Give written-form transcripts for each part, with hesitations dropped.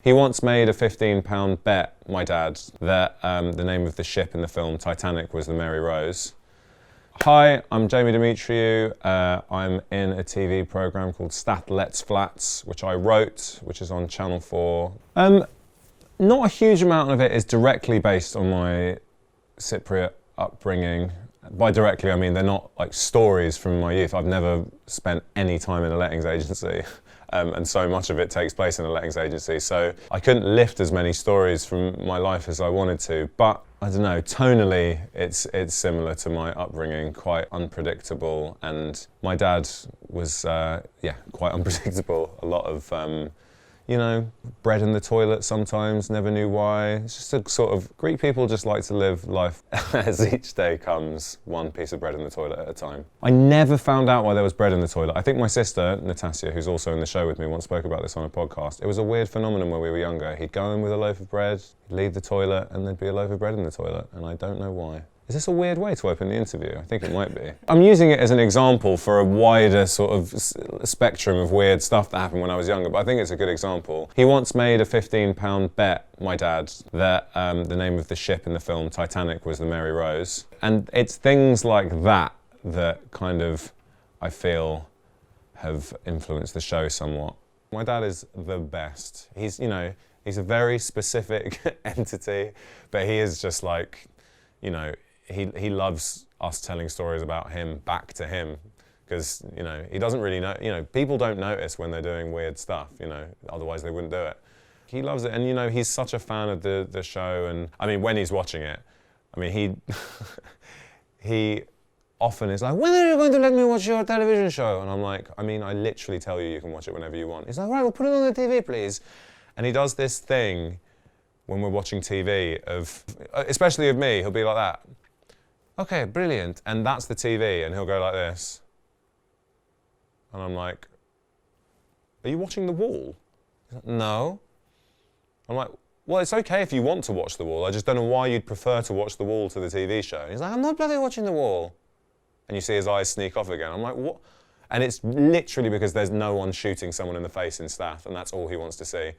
He once made a £15 bet, my dad, that the name of the ship in the film Titanic was the Mary Rose. Hi, I'm Jamie Demetriou. I'm in a TV programme called Stath Lets Flats, which I wrote, which is on Channel 4. Not a huge amount of it is directly based on my Cypriot upbringing. By directly, I mean they're not like stories from my youth. I've never spent any time in a lettings agency. And so much of it takes place in a lettings agency. So I couldn't lift as many stories from my life as I wanted to. But I don't know, tonally, it's similar to my upbringing, quite unpredictable. And my dad was, quite unpredictable. A lot of, bread in the toilet sometimes, never knew why. It's just a sort of, Greek people just like to live life as each day comes, one piece of bread in the toilet at a time. I never found out why there was bread in the toilet. I think my sister, Natasha, who's also in the show with me, once spoke about this on a podcast. It was a weird phenomenon when we were younger. He'd go in with a loaf of bread, he'd leave the toilet, and there'd be a loaf of bread in the toilet, and I don't know why. Is this a weird way to open the interview? I think it might be. I'm using it as an example for a wider sort of spectrum of weird stuff that happened when I was younger, but I think it's a good example. He once made a £15 bet, my dad, that the name of the ship in the film Titanic was the Mary Rose. And it's things like that that kind of, I feel, have influenced the show somewhat. My dad is the best. He's a very specific entity, but he is just like, he loves us telling stories about him back to him because, he doesn't really know, people don't notice when they're doing weird stuff, otherwise they wouldn't do it. He loves it and, he's such a fan of the show and, when he's watching it, he often is like, when are you going to let me watch your television show? And I'm like, I literally tell you can watch it whenever you want. He's like, right, well put it on the TV, please. And he does this thing when we're watching TV especially of me, he'll be like that. Okay, brilliant. And that's the TV, and he'll go like this. And I'm like, are you watching the wall? He's like, no. I'm like, well, it's okay if you want to watch the wall. I just don't know why you'd prefer to watch the wall to the TV show. And he's like, I'm not bloody watching the wall. And you see his eyes sneak off again. I'm like, what? And it's literally because there's no one shooting someone in the face in Stath, and that's all he wants to see.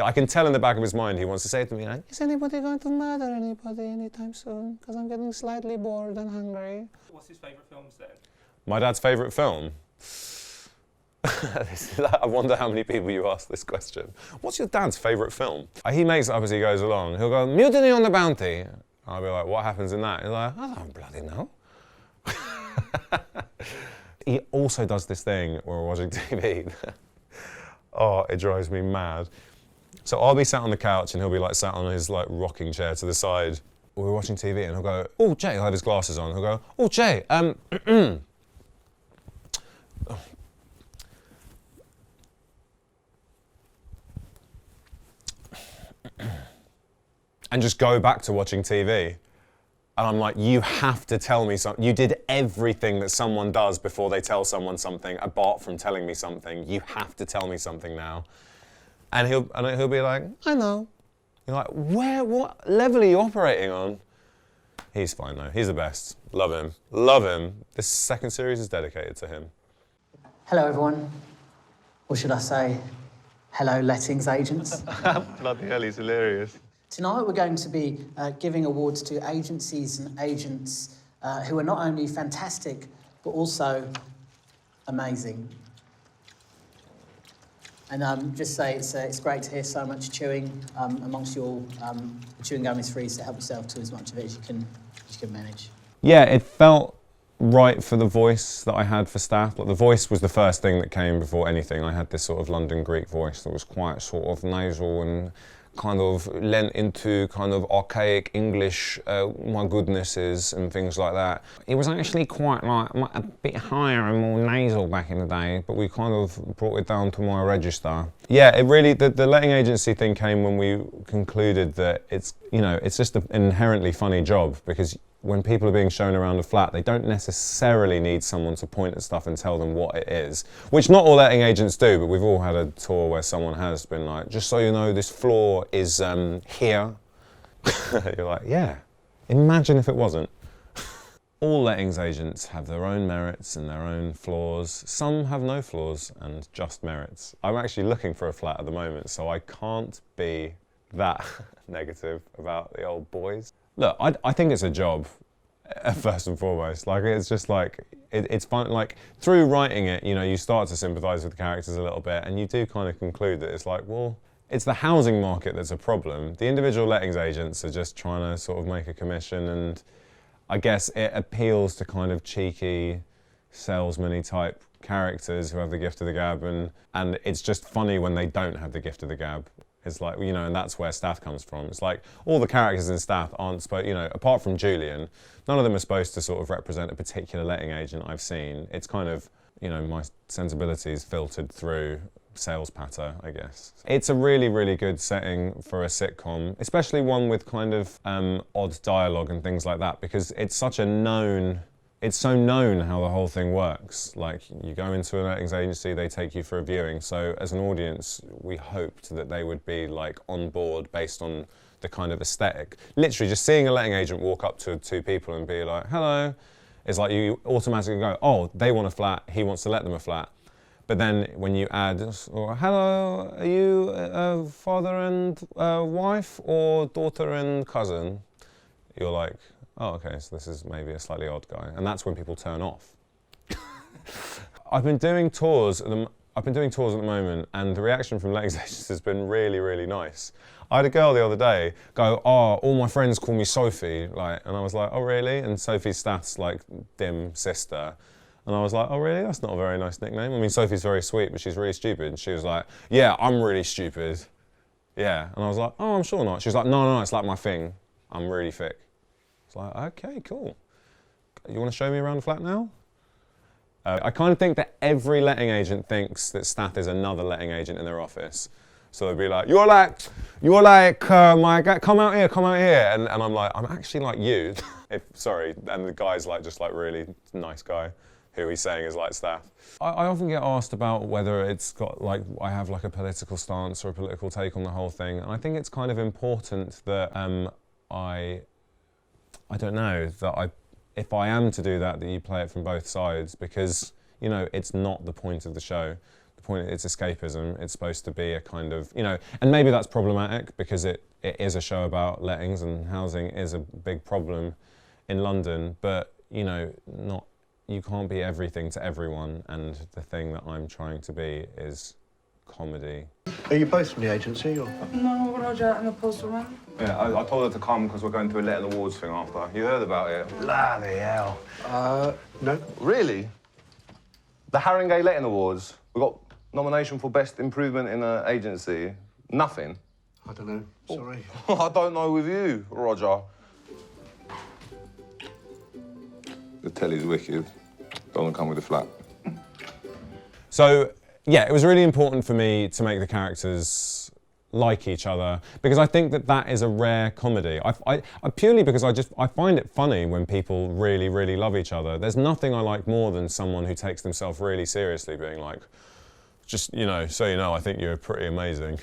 I can tell in the back of his mind he wants to say to me, like, is anybody going to murder anybody anytime soon? Because I'm getting slightly bored and hungry. What's his favourite films then? My dad's favourite film? I wonder how many people you ask this question. What's your dad's favourite film? He makes it up as he goes along. He'll go, Mutiny on the Bounty. I'll be like, what happens in that? He's like, I don't bloody know. He also does this thing when we're watching TV. Oh, it drives me mad. So I'll be sat on the couch and he'll be like sat on his like rocking chair to the side. We're watching TV and he'll go, oh Jay, he'll have his glasses on. He'll go, oh Jay, and just go back to watching TV. And I'm like, you have to tell me something. You did everything that someone does before they tell someone something, apart from telling me something. You have to tell me something now. And he'll be like, I know. You're like, what level are you operating on? He's fine though, he's the best. Love him, love him. This second series is dedicated to him. Hello everyone, or should I say, hello lettings agents. Bloody hell, he's hilarious. Tonight we're going to be giving awards to agencies and agents who are not only fantastic, but also amazing. And just say it's great to hear so much chewing amongst you all. The chewing gum is free, so help yourself to as much of it as you can manage. Yeah, it felt right for the voice that I had for Stath. Like, the voice was the first thing that came before anything. I had this sort of London Greek voice that was quite sort of nasal and kind of lent into kind of archaic English, my goodnesses and things like that. It was actually quite like a bit higher and more nasal back in the day, but we kind of brought it down to my register. Yeah, it really, the letting agency thing came when we concluded that it's just an inherently funny job, because when people are being shown around a flat, they don't necessarily need someone to point at stuff and tell them what it is, which not all letting agents do, but we've all had a tour where someone has been like, just so you know, this floor is here. You're like, yeah, imagine if it wasn't. all lettings agents have their own merits and their own flaws. Some have no flaws and just merits. I'm actually looking for a flat at the moment, so I can't be that negative about the old boys. Look, I think it's a job, first and foremost. Like, it's just like, it's fun. Like, through writing it, you know, you start to sympathise with the characters a little bit, and you do kind of conclude that it's like, well, it's the housing market that's a problem. The individual lettings agents are just trying to sort of make a commission, and I guess it appeals to kind of cheeky, salesman-y type characters who have the gift of the gab, and it's just funny when they don't have the gift of the gab. It's like, you know, and that's where Stath comes from. It's like all the characters in Stath aren't supposed, you know, apart from Julian, none of them are supposed to sort of represent a particular letting agent I've seen. It's kind of, you know, my sensibilities filtered through sales patter, I guess. It's a really, really good setting for a sitcom, especially one with kind of odd dialogue and things like that, because it's such a known, it's so known how the whole thing works. Like, you go into a lettings agency, they take you for a viewing. So as an audience, we hoped that they would be like on board based on the kind of aesthetic. Literally just seeing a letting agent walk up to two people and be like, hello, is like you automatically go, oh, they want a flat, he wants to let them a flat. But then when you add, hello, are you father and wife or daughter and cousin? You're like, oh, okay, so this is maybe a slightly odd guy. And that's when people turn off. I've been doing tours at the moment, and the reaction from lettings agents has been really, really nice. I had a girl the other day go, oh, all my friends call me Sophie, like, and I was like, oh, really? And Sophie Stath's like dim sister. And I was like, oh, really? That's not a very nice nickname. I mean, Sophie's very sweet, but she's really stupid. And she was like, yeah, I'm really stupid. Yeah. And I was like, oh, I'm sure not. She was like, no, it's like my thing. I'm really thick. It's like, okay, cool. You want to show me around the flat now? I kind of think that every letting agent thinks that Stath is another letting agent in their office. So they'd be like, you're like my guy, come out here. And I'm like, I'm actually like you. Sorry. And the guy's like, just like really nice guy who he's saying is like Stath. I often get asked about whether it's got like, I have like a political stance or a political take on the whole thing. And I think it's kind of important that I don't know, that if I am to do that, that you play it from both sides, because, you know, it's not the point of the show. The point, it's escapism. It's supposed to be a kind of, you know, and maybe that's problematic because it is a show about lettings and housing is a big problem in London, but, you know, you can't be everything to everyone, and the thing that I'm trying to be is comedy. Are you both from the agency, or? No, Roger, I'm a postwoman. Yeah, I told her to come because we're going to a letting awards thing after. You heard about it? Bloody hell. No. Really? The Haringey Letting Awards. We got nomination for Best Improvement in an Agency. Nothing. I don't know, sorry. I don't know with you, Roger. The telly's wicked. Don't want to come with a flat. So, yeah, it was really important for me to make the characters like each other, because I think that that is a rare comedy. I purely because I find it funny when people really, really love each other. There's nothing I like more than someone who takes themselves really seriously being like, just, you know, so you know, I think you're pretty amazing.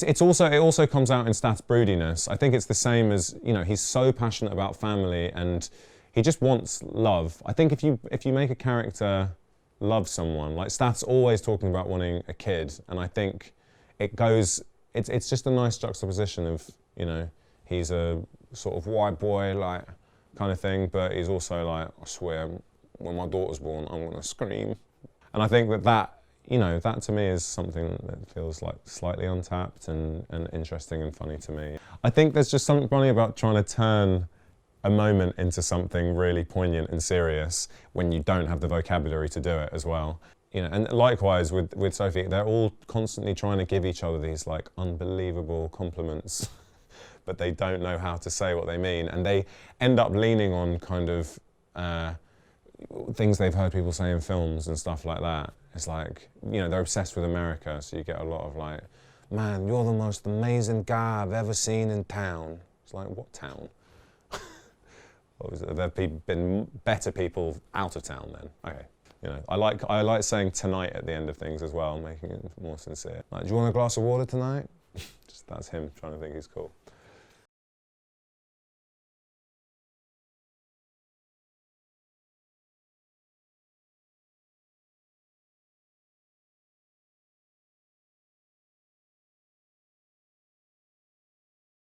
It also comes out in Stath's broodiness. I think it's the same as, you know, he's so passionate about family and he just wants love. I think if you make a character love someone, like Stath's always talking about wanting a kid, and I think it's just a nice juxtaposition of, you know, he's a sort of white boy, like, kind of thing, but he's also like, I swear, when my daughter's born, I'm gonna scream. And I think that, you know, that to me is something that feels like slightly untapped and interesting and funny to me. I think there's just something funny about trying to turn a moment into something really poignant and serious when you don't have the vocabulary to do it as well. You know, and likewise with Sophie, they're all constantly trying to give each other these like unbelievable compliments, but they don't know how to say what they mean, and they end up leaning on kind of things they've heard people say in films and stuff like that. It's like, you know, they're obsessed with America, so you get a lot of like, man, you're the most amazing guy I've ever seen in town. It's like, what town? There have been better people out of town then. Okay, you know, I like saying tonight at the end of things as well, making it more sincere. Like, do you want a glass of water tonight? Just that's him trying to think he's cool.